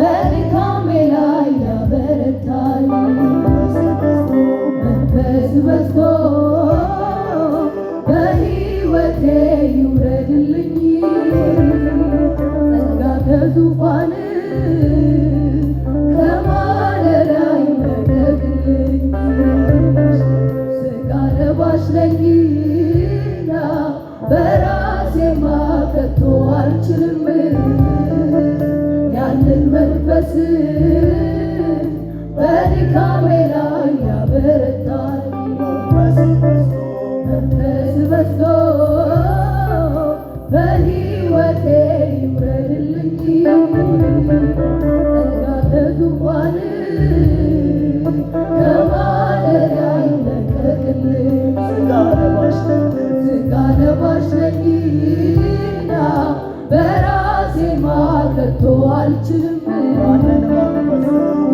በድካሜ ላይ ያበረታኝ መንፈስ በዝቶ በሕይወቴ ይውረድልኝ ጸጋ ከዙፋን ከማደሪያህ ይልቀቅልኝ ሥጋ ለባሽ ነኝና በራሴማ ከቶ አልችልም ያንን መንፈስ በድካሜ ላይ ያበረታኝ መንፈስ በዝቶ በሕይወቴ ይውረድልኝ ጸጋ ከዙፋን ከማደሪያህ ይልቀቅልኝ ሥጋ ለባሽ ነኝና በራሴማ ከቶ አልችልም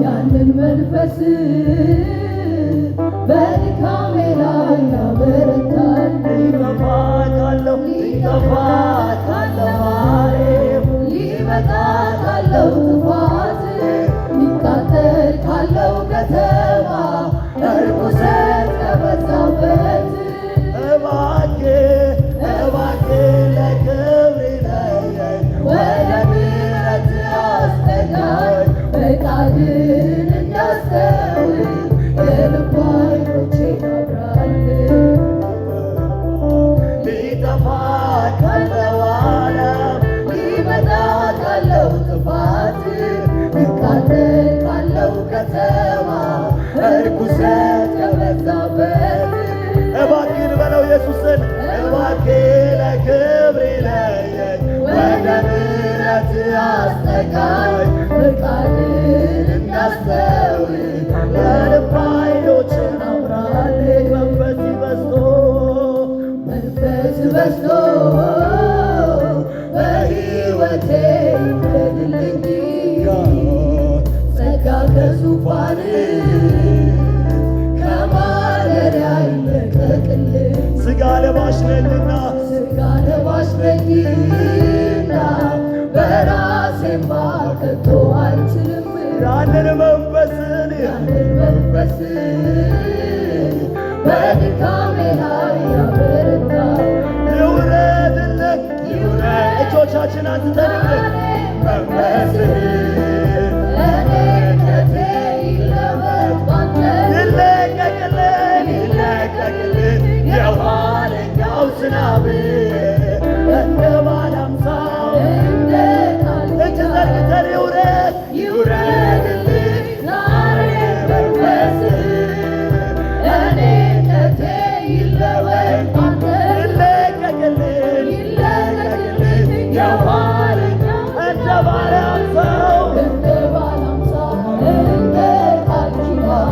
ያንን መንፈስ በድካሜ ላይ ያበረታል ሊጠፋ ሊመጣ ካለው ጥፋት ሊቃጠል ካለው ከተማ እርኩሰት ከበዛበት እባክህ ለክብርህ ለየኝ ወደ ምሕረትህ አስጠጋኝ ፈቃድህን እንዳስተውል የልብ ዓይኖቼን አብራልኝ ሊጠፋ ካለው ዓለም ሊመጣ ካለው ጥፋት ሊቃጠል ካለው ከተማ እርኩሰት ከበዛበት እባክህን በለው ኢየሱስን እባክህ ለክብርህ ለየኝ ወደ ምሕረትህ አስጠጋኝ ፈቃድህን እንዳስተውል የልብ ዓይኖቼን አብራልኝ መንፈስ በዝቶ በሕይወቴ ይውረድልኝ ጸጋ ከዙፋንህ ከማደሪያህ ይልቀቅልኝ ሥጋ ለባሽ ነኝና በራሴማ ከቶ አልችልም ያንን መንፈስ በድካሜ ላይ ያበረታል ይውረድልኝ እጆቻችን አንስተን መንፈስህ እኔነቴ ይለወጥ ባንተ ይለቀቅልኝ የኋለኛው ዝናብ እንደ ባለ አምሳል እንደ ቃል እጅ ዘርግተን ይውረድልኝ ዛሬ መንፈስህ እኔነቴ ይለወጥ ባንተ ይለቀቅልኝ የኋለኛው እንደ ባለ አምሳል እንደ ቃል ኪዳን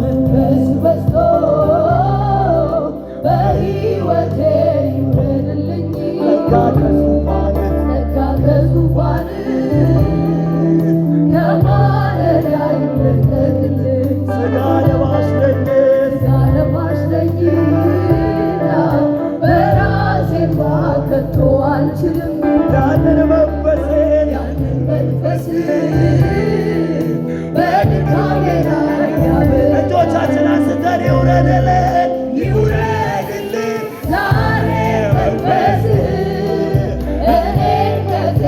መንፈስ በዝቶ በሕይወቴ ይውረድልኝ ጸጋ ከዙፋንህ ከማደሪያህ ይልቀቅልኝ ሥጋ ለባሽ ነኝና በራሴማ ከቶ አልችልም ያንን መንፈስ በድካሜ ላይ ያበረታል እጆቻችን አንስተን ይውረድልኝ ዛሬ መንፈስህ እኔነቴ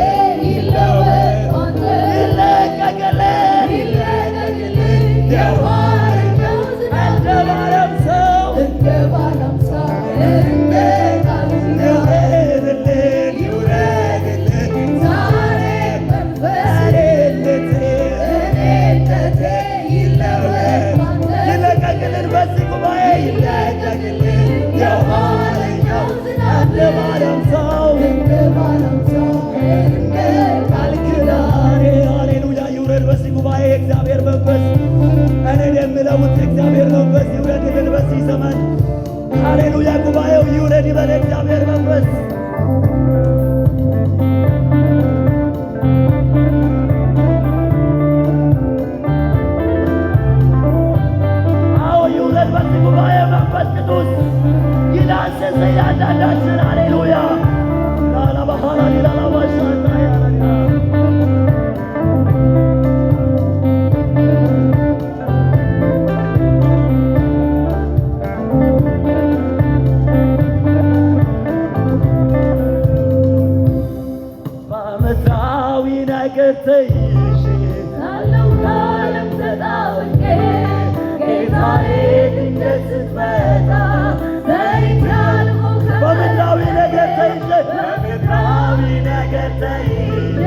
ይለወጥ ባንተ ይለቀቅልኝ የኋለኛው ዝናብ እንደ ባለ አምሳል እንደ ቃል ኪዳን ይውረድልኝ ዛሬ መንፈስህ እኔነቴ ይለወጥ ባንተ ይለቀቅልኝ በዚህ ጉባኤ ይለቀቅልኝ የኋለኛው ዝናብ እንደ ባለ አምሳል እንደ ቃል ኪዳን ሃሌሉያ ይውረድ በዚህ ጉባኤ እግዚአብሔር መንፈስ እኔን የምለውጥ እግዚአብሔር መንፈስ ይውረድልን በዚህ ዘመን ሃሌሉያ ጉባኤው ይውረድ ይበል እግዚአብሔር መንፈስ ነገር ተይዤ ሳለው ከዓለም ተጣብቄ ጌታዬ ድንገት ስትመጣ ዘይቻልሞ በምድራዊ ነገር ተይዤ በምድራዊ ነገር ተይዤ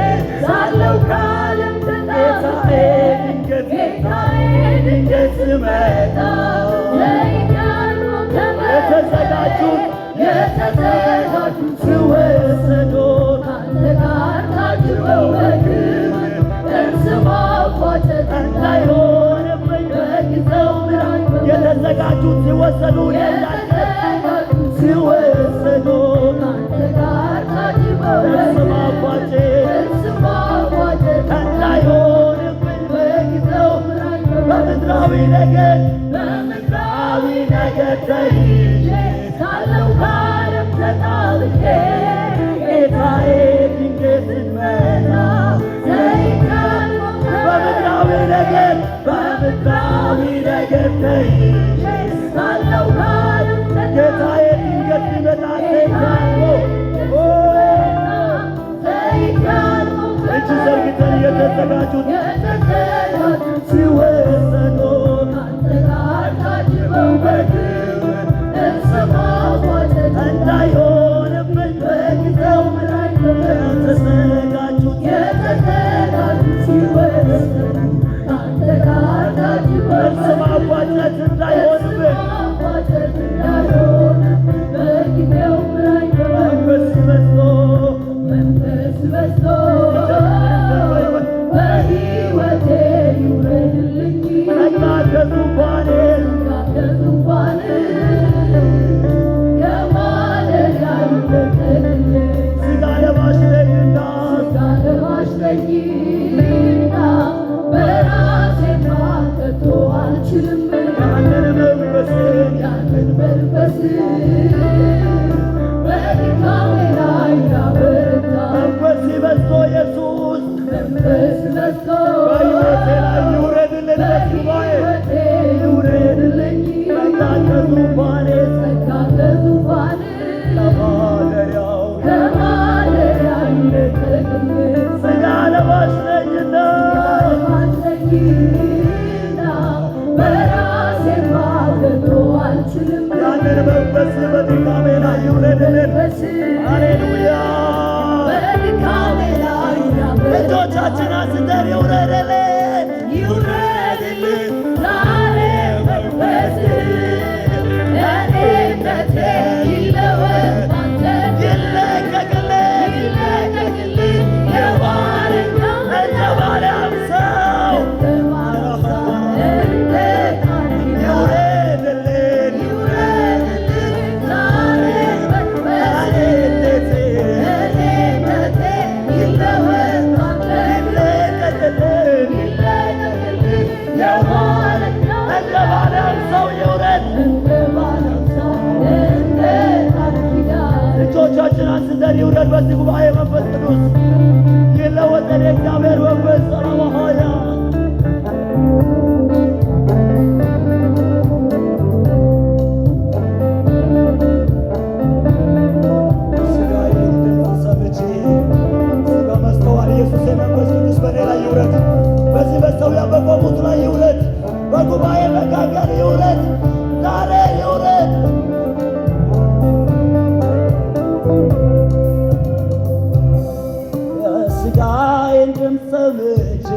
ሳለው ከዓለም ተጣብቄ ጌታዬ ድንገት ስትመጣ ዘይቻልሞ የተዘጋጁት ሲወሰዱ ካንተ ጋር ታጅበው በክብር እርስ ማፋጨት እንዳይሆንብኝ በጊዜው ምራኝ የተዘጋጁት ሲወሰዱ ሲወሰዱ ካንተ ጋር ታጅበው እርስ ማፋጨት እንዳይሆንብኝ በጊዜው ምራኝ በምድራዊ ነገር ተይዤ ሳለው ከዓለም ተጣብቄ ጌታዬ ድንገት ስትመጣ ዘይቻልሞ በምድራዊ ነገር ተይዤ ሳለው ከዓለም ጌታዬ ድንገት ሲመጣ ዘይቻልሞ እጅ ዘርግተን የተዘጋጁት ሲወሰዱ ካንተ ጋር ታጅበው በክብር እርስ ማፋጨት እንዳይሆንብኝ በጊዜው ምራኝ የተዘጋጁት ሲወሰዱ ካንተ ጋር ታጅበው እርስ ማፋጨት እንዳይሆንብኝ በጊዜው ምራኝ መንፈስ በዝቶ በሕይወቴ ይውረድልኝ ጸጋ ከዙፋኔ ከማደሪያ ይውረድልኝ ሥጋ ለባሽ ነኝና በራሴማ ከቶ አልችልም ያንን መንፈስ በድካሜ ላይ ያበረታ መንፈስ በዝቶ ኢየሱስ መንፈስ በዝቶ በሕይወቴ ላይ ይውረድልኝ በጉባኤ ይውረድልኝ ጸጋ ከዙፋኔ ከማደሪያው ይውረድልኝ ሥጋ ለባሽ ነኝና በራሴማ ከቶ አልችልም ያንን መንፈስ በድካሜ ላይ ይውረድልኝ ሃሌሉያ በድካሜ ላይ እጆቻችን አንስተን ይውረድልን ዛሬ መንፈስ እኔነቴ ይለወጥ አንተ ይለቀቅልን እንደ ባሪያም ሰው ይውረድልን ዛሬ መንፈስ እኔነቴ ይለወጥ አንተ ይለቀቅልን እንደ ባሪያም ሰው ይውረድ እጆቻችን አንስተን ይውረድ በዚህ ጉባኤ መንፈስ ቅዱስ ይለወጠን የእግዚአብሔር መንፈስ ሰላማያ ሥጋዬን ድምፅ ሰምቼ ሥጋ መስተዋል ኢየሱስ የመንፈስ ቅዱስ በእኔ ላይ ይውረድ በዚህ መሠዊያ በቆሙት ላይ ይውረድ በጉባኤ መካከል ይውረድ ዛሬ ይውረድ የሥጋዬን ድምፅ ሰምቼ